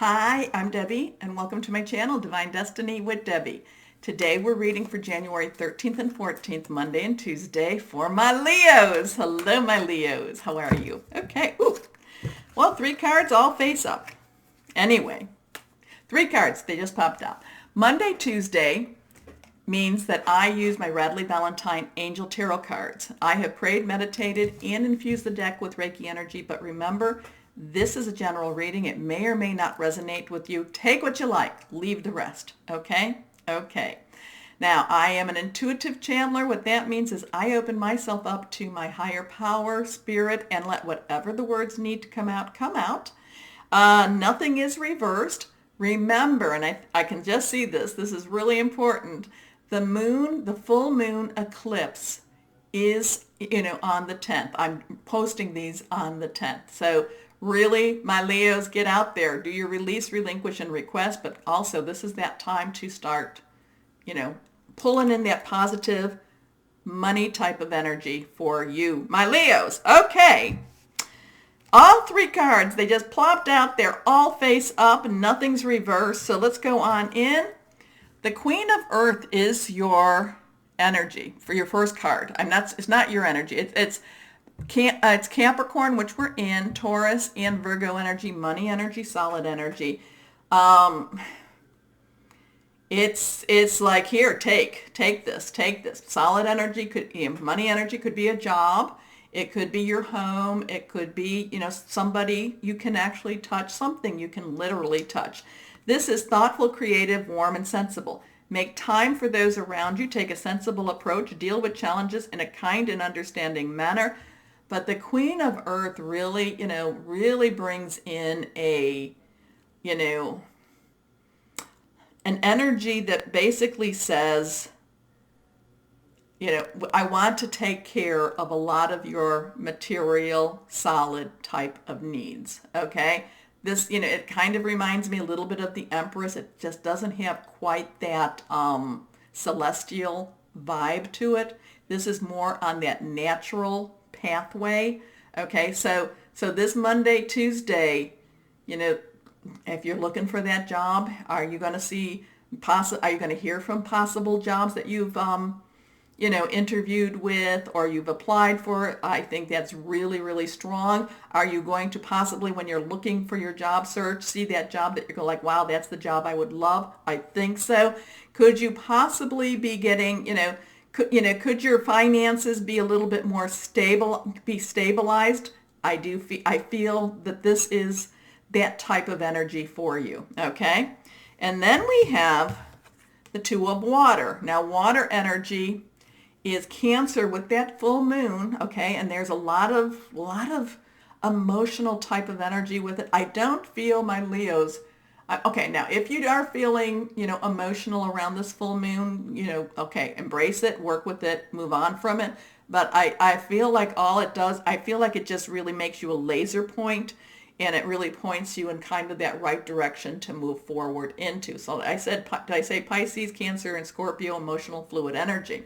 Hi, I'm Debbie, and welcome to my channel, Divine Destiny with Debbie. Today we're reading for January 13th and 14th, Monday and Tuesday, for my Leos. Hello, my Leos. How are you? Okay. Ooh. Well, 3 cards all face up. Anyway, 3 cards. They just popped out. Monday, Tuesday means that I use my Radleigh Valentine Angel Tarot cards. I have prayed, meditated, and infused the deck with Reiki energy, but remember, this is a general reading. It may or may not resonate with you. Take what you like, leave the rest, okay? Okay. Now, I am an intuitive channeler. What that means is I open myself up to my higher power, spirit, and let whatever the words need to come out, come out. Nothing is reversed. Remember, and I can just see this is really important. The full moon eclipse is, on the 10th. I'm posting these on the 10th. So really, my Leos, get out there. Do your release, relinquish, and request. But also, this is that time to start, pulling in that positive money type of energy for you, my Leos. Okay. All 3 cards, they just plopped out. They're all face up and nothing's reversed. So let's go on in. The Queen of Earth is your energy for your first card. It's not your energy. It's Capricorn, which we're in, Taurus, and Virgo energy, money energy, solid energy. It's like, here, take this. Solid energy money energy could be a job. It could be your home. It could be, somebody you can actually touch, something you can literally touch. This is thoughtful, creative, warm, and sensible. Make time for those around you. Take a sensible approach. Deal with challenges in a kind and understanding manner. But the Queen of Earth really brings in an energy that basically says, I want to take care of a lot of your material, solid type of needs, okay? This, it kind of reminds me a little bit of the Empress. It just doesn't have quite that celestial vibe to it. This is more on that natural pathway, okay? So this Monday, Tuesday, if you're looking for that job, are you going to hear from possible jobs that you've interviewed with or you've applied for? I think that's really, really strong. Are you going to possibly, when you're looking for your job search, see that job that you're going like, wow, that's the job I would love? I think so. Could you possibly be getting, could your finances be a little bit more stabilized? I feel that this is that type of energy for you, okay? And then we have the Two of Water. Now, water energy is Cancer with that full moon, okay? And there's a lot of emotional type of energy with it. I don't feel my Leos. Okay, now if you are feeling, emotional around this full moon, okay, embrace it, work with it, move on from it. But I feel like all it does, I feel like it just really makes you a laser point, and it really points you in kind of that right direction to move forward into. So did I say Pisces, Cancer, and Scorpio, emotional fluid energy.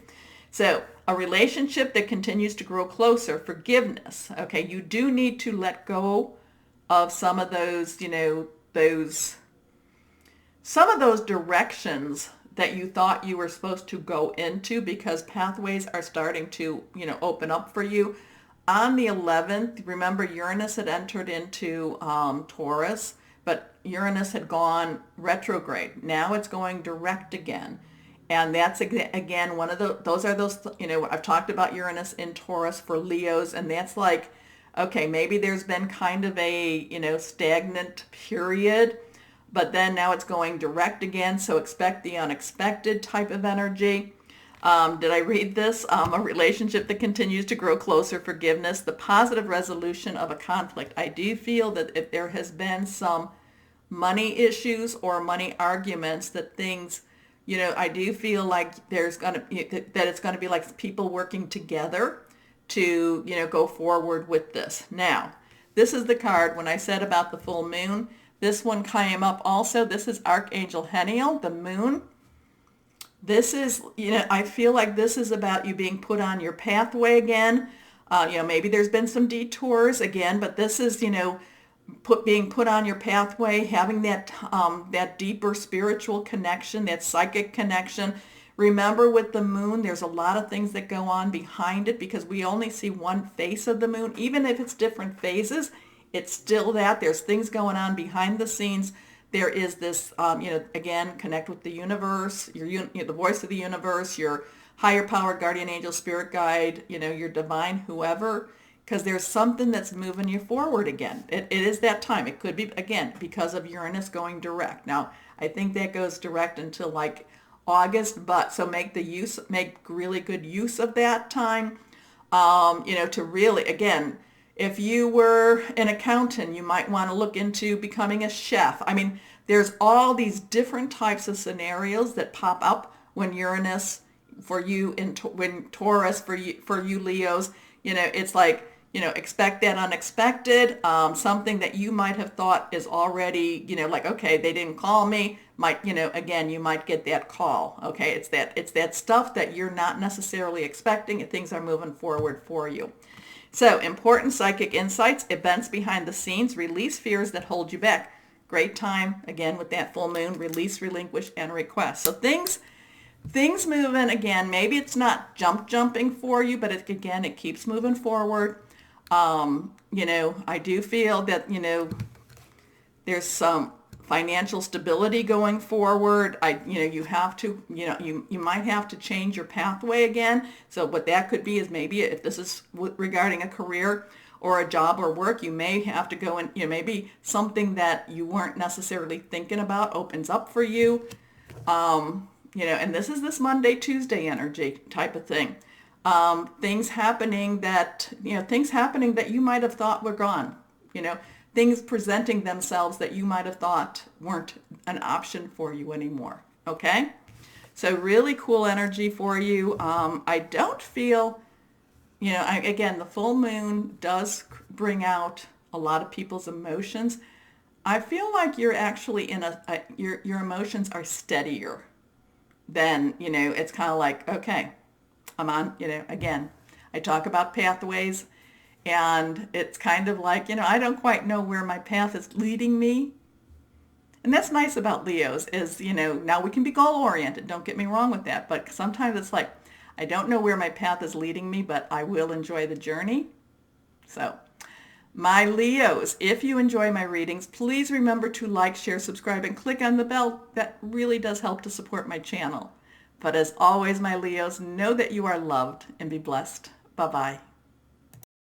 So a relationship that continues to grow closer, forgiveness. Okay, you do need to let go of some of those, some of those directions that you thought you were supposed to go into, because pathways are starting to, open up for you. On the 11th, remember Uranus had entered into Taurus, but Uranus had gone retrograde. Now it's going direct again. And that's, again, one of those, I've talked about Uranus in Taurus for Leos, and that's like, okay, maybe there's been kind of a, stagnant period, but then now it's going direct again, so expect the unexpected type of energy. Did I read this? A relationship that continues to grow closer, forgiveness, the positive resolution of a conflict. I do feel that if there has been some money issues or money arguments, that things, I do feel like that it's going to be like people working together to, go forward with this. Now, this is the card when I said about the full moon. This one came up also. This is Archangel Haniel, the moon. This is, I feel like this is about you being put on your pathway again. Maybe there's been some detours again, but this is, being put on your pathway, having that deeper spiritual connection, that psychic connection. Remember, with the moon, there's a lot of things that go on behind it because we only see one face of the moon. Even if it's different phases, it's still that. There's things going on behind the scenes. There is this, again, connect with the universe, the voice of the universe, your higher power, guardian angel, spirit guide, your divine whoever, because there's something that's moving you forward again. It is that time. It could be, again, because of Uranus going direct. Now, I think that goes direct until like August, but so make really good use of that time, to really, again, if you were an accountant, you might want to look into becoming a chef. I mean, there's all these different types of scenarios that pop up when Uranus for you, when Taurus for you Leos, it's like, expect that unexpected, something that you might have thought is already, like, okay, they didn't call me, again, you might get that call. Okay, it's that stuff that you're not necessarily expecting, and things are moving forward for you. So, important psychic insights, events behind the scenes, release fears that hold you back. Great time, again, with that full moon, release, relinquish, and request. So things moving, again, maybe it's not jumping for you, but it keeps moving forward. I do feel that, there's some financial stability going forward. You have to, you might have to change your pathway again. So what that could be is maybe if this is regarding a career or a job or work, you may have to go and, maybe something that you weren't necessarily thinking about opens up for you. And this is this Monday, Tuesday energy type of thing. Things happening that you might have thought were gone, things presenting themselves that you might have thought weren't an option for you anymore. Okay? So really cool energy for you. I don't feel, again, the full moon does bring out a lot of people's emotions. I feel like you're actually your emotions are steadier than, it's kind of like, okay, I'm on, again, I talk about pathways. And it's kind of like, I don't quite know where my path is leading me. And that's nice about Leos is, now we can be goal-oriented. Don't get me wrong with that. But sometimes it's like, I don't know where my path is leading me, but I will enjoy the journey. So, my Leos, if you enjoy my readings, please remember to like, share, subscribe, and click on the bell. That really does help to support my channel. But as always, my Leos, know that you are loved and be blessed. Bye-bye.